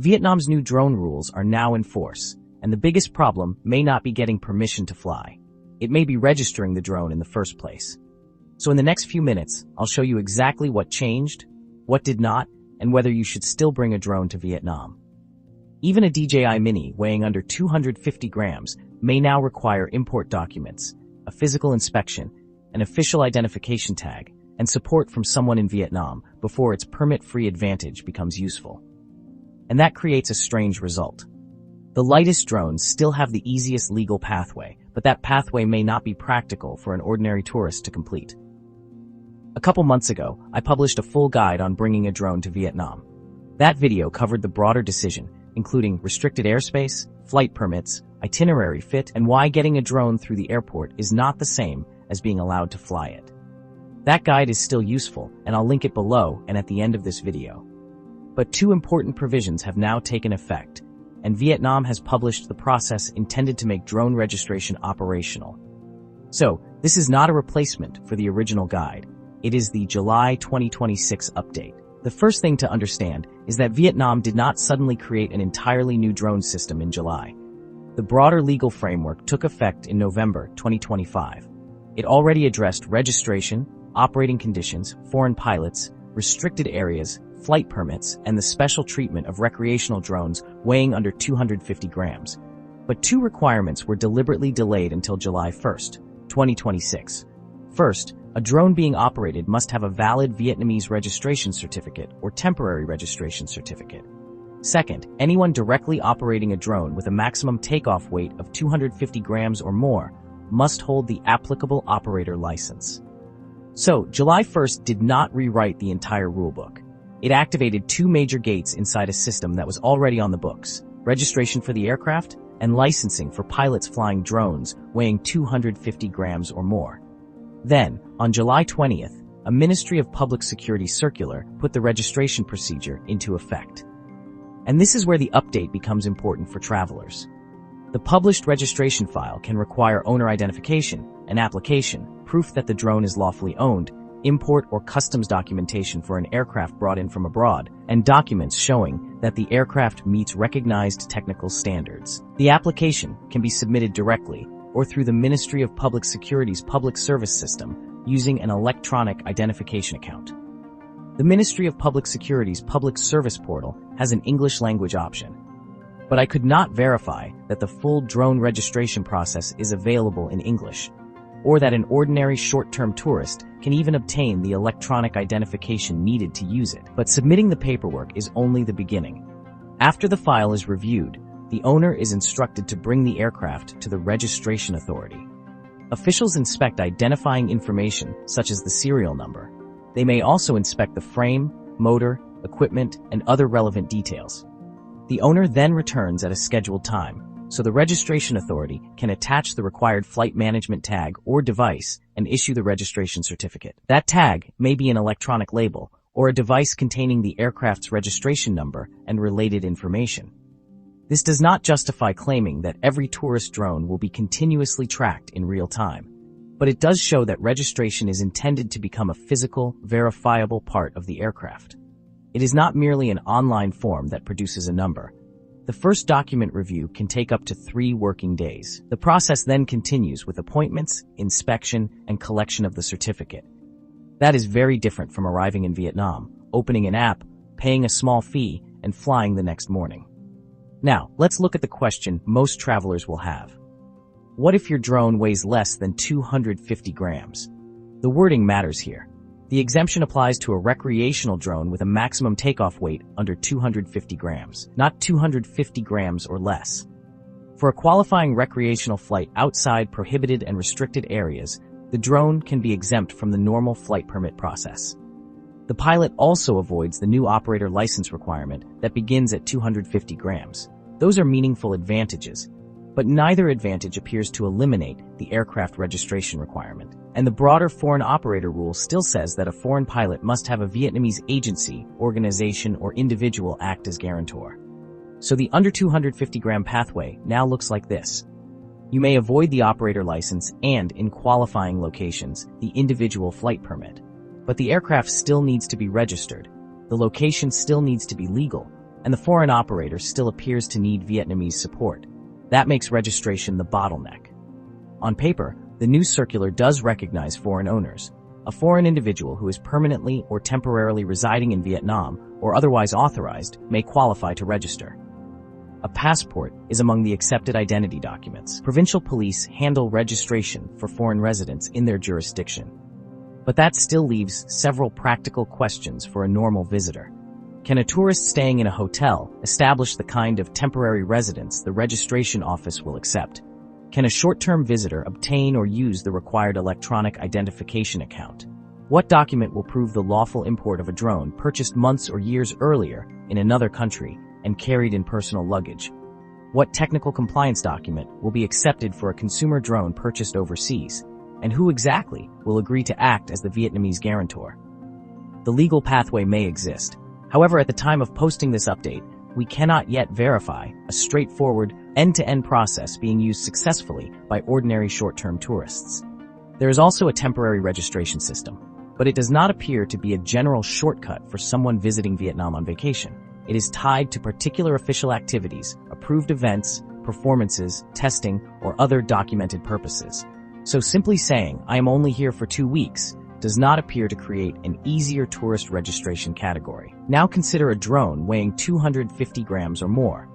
Vietnam's new drone rules are now in force, and the biggest problem may not be getting permission to fly. It may be registering the drone in the first place. So in the next few minutes, I'll show you exactly what changed, what did not, and whether you should still bring a drone to Vietnam. Even a DJI Mini weighing under 250 grams may now require import documents, a physical inspection, an official identification tag, and support from someone in Vietnam before its permit-free advantage becomes useful. And that creates a strange result. The lightest drones still have the easiest legal pathway, but that pathway may not be practical for an ordinary tourist to complete. A couple months ago, I published a full guide on bringing a drone to Vietnam. That video covered the broader decision, including restricted airspace, flight permits, itinerary fit, and why getting a drone through the airport is not the same as being allowed to fly it. That guide is still useful, and I'll link it below and at the end of this video. But two important provisions have now taken effect, and Vietnam has published the process intended to make drone registration operational. So, this is not a replacement for the original guide. It is the July 2026 update. The first thing to understand is that Vietnam did not suddenly create an entirely new drone system in July. The broader legal framework took effect in November 2025. It already addressed registration, operating conditions, foreign pilots, restricted areas, flight permits, and the special treatment of recreational drones weighing under 250 grams. But two requirements were deliberately delayed until July 1st, 2026. First, a drone being operated must have a valid Vietnamese registration certificate or temporary registration certificate. Second, anyone directly operating a drone with a maximum takeoff weight of 250 grams or more must hold the applicable operator license. So, July 1st did not rewrite the entire rulebook. It activated two major gates inside a system that was already on the books: registration for the aircraft and licensing for pilots flying drones weighing 250 grams or more. Then, on July 20th, a Ministry of Public Security circular put the registration procedure into effect. And this is where the update becomes important for travelers. The published registration file can require owner identification, an application, proof that the drone is lawfully owned, import or customs documentation for an aircraft brought in from abroad, and documents showing that the aircraft meets recognized technical standards. The application can be submitted directly or through the Ministry of Public Security's public service system using an electronic identification account. The Ministry of Public Security's public service portal has an English language option, but I could not verify that the full drone registration process is available in English, or that an ordinary short-term tourist can even obtain the electronic identification needed to use it. But submitting the paperwork is only the beginning. After the file is reviewed, the owner is instructed to bring the aircraft to the registration authority. Officials inspect identifying information such as the serial number. They may also inspect the frame, motor, equipment, and other relevant details. The owner then returns at a scheduled time, so the registration authority can attach the required flight management tag or device and issue the registration certificate. That tag may be an electronic label or a device containing the aircraft's registration number and related information. This does not justify claiming that every tourist drone will be continuously tracked in real time, but it does show that registration is intended to become a physical, verifiable part of the aircraft. It is not merely an online form that produces a number. The first document review can take up to 3 working days. The process then continues with appointments, inspection, and collection of the certificate. That is very different from arriving in Vietnam, opening an app, paying a small fee, and flying the next morning. Now, let's look at the question most travelers will have. What if your drone weighs less than 250 grams? The wording matters here. The exemption applies to a recreational drone with a maximum takeoff weight under 250 grams, not 250 grams or less. For a qualifying recreational flight outside prohibited and restricted areas, the drone can be exempt from the normal flight permit process. The pilot also avoids the new operator license requirement that begins at 250 grams. Those are meaningful advantages, but neither advantage appears to eliminate the aircraft registration requirement. And the broader foreign operator rule still says that a foreign pilot must have a Vietnamese agency, organization, or individual act as guarantor. So the under 250-gram pathway now looks like this. You may avoid the operator license and, in qualifying locations, the individual flight permit. But the aircraft still needs to be registered, the location still needs to be legal, and the foreign operator still appears to need Vietnamese support. That makes registration the bottleneck. On paper, the new circular does recognize foreign owners. A foreign individual who is permanently or temporarily residing in Vietnam or otherwise authorized may qualify to register. A passport is among the accepted identity documents. Provincial police handle registration for foreign residents in their jurisdiction. But that still leaves several practical questions for a normal visitor. Can a tourist staying in a hotel establish the kind of temporary residence the registration office will accept? Can a short-term visitor obtain or use the required electronic identification account? What document will prove the lawful import of a drone purchased months or years earlier in another country and carried in personal luggage? What technical compliance document will be accepted for a consumer drone purchased overseas? And who exactly will agree to act as the Vietnamese guarantor? The legal pathway may exist. However, at the time of posting this update, we cannot yet verify a straightforward, end-to-end process being used successfully by ordinary short-term tourists. There is also a temporary registration system, but it does not appear to be a general shortcut for someone visiting Vietnam on vacation. It is tied to particular official activities, approved events, performances, testing, or other documented purposes. So simply saying, "I am only here for 2 weeks," does not appear to create an easier tourist registration category. Now consider a drone weighing 250 grams or more.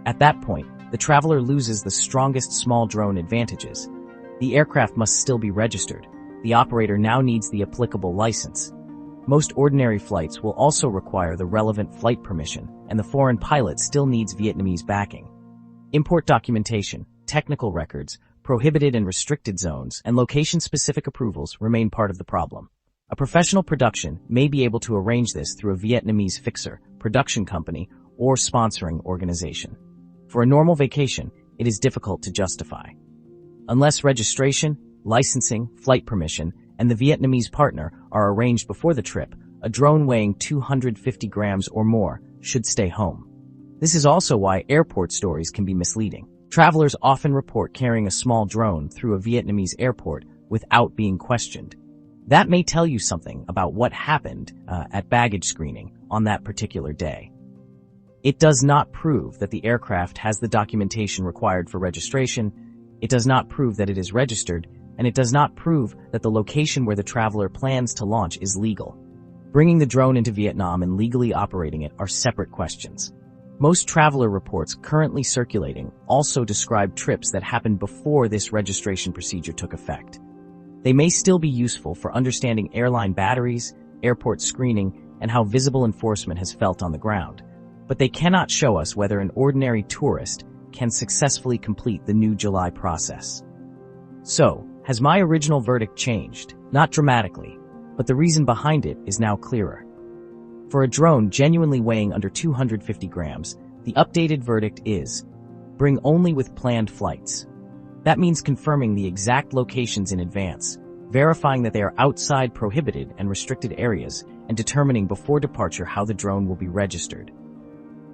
At that point, the traveler loses the strongest small drone advantages. The aircraft must still be registered. The operator now needs the applicable license. Most ordinary flights will also require the relevant flight permission, and the foreign pilot still needs Vietnamese backing. Import documentation, technical records, prohibited and restricted zones, and location-specific approvals remain part of the problem. A professional production may be able to arrange this through a Vietnamese fixer, production company, or sponsoring organization. For a normal vacation, it is difficult to justify. Unless registration, licensing, flight permission, and the Vietnamese partner are arranged before the trip, a drone weighing 250 grams or more should stay home. This is also why airport stories can be misleading. Travelers often report carrying a small drone through a Vietnamese airport without being questioned. That may tell you something about what happened at baggage screening on that particular day. It does not prove that the aircraft has the documentation required for registration, it does not prove that it is registered, and it does not prove that the location where the traveler plans to launch is legal. Bringing the drone into Vietnam and legally operating it are separate questions. Most traveler reports currently circulating also describe trips that happened before this registration procedure took effect. They may still be useful for understanding airline batteries, airport screening, and how visible enforcement has felt on the ground, but they cannot show us whether an ordinary tourist can successfully complete the new July process. So, has my original verdict changed? Not dramatically, but the reason behind it is now clearer. For a drone genuinely weighing under 250 grams, the updated verdict is, bring only with planned flights. That means confirming the exact locations in advance, verifying that they are outside prohibited and restricted areas, and determining before departure how the drone will be registered.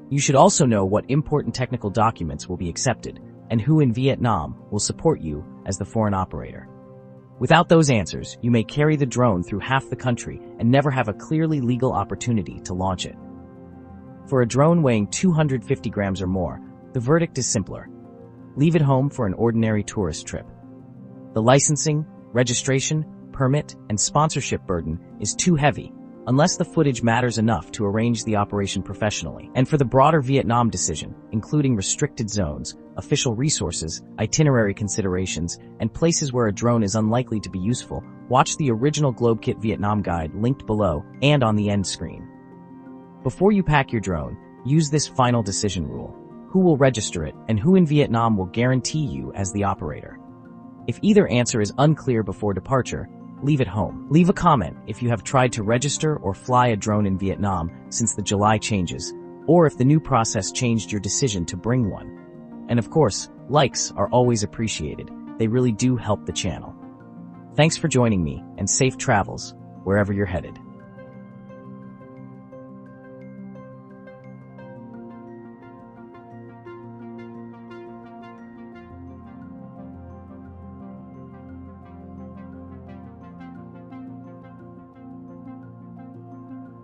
You should also know what important technical documents will be accepted, and who in Vietnam will support you as the foreign operator. Without those answers, you may carry the drone through half the country and never have a clearly legal opportunity to launch it. For a drone weighing 250 grams or more, the verdict is simpler. Leave it home for an ordinary tourist trip. The licensing, registration, permit, and sponsorship burden is too heavy, unless the footage matters enough to arrange the operation professionally. And for the broader Vietnam decision, including restricted zones, official resources, itinerary considerations, and places where a drone is unlikely to be useful, watch the original GlobeKit Vietnam guide linked below and on the end screen. Before you pack your drone, use this final decision rule. Who will register it, and who in Vietnam will guarantee you as the operator? If either answer is unclear before departure, leave it home. Leave a comment if you have tried to register or fly a drone in Vietnam since the July changes, or if the new process changed your decision to bring one. And of course, likes are always appreciated. They really do help the channel. Thanks for joining me, and safe travels wherever you're headed.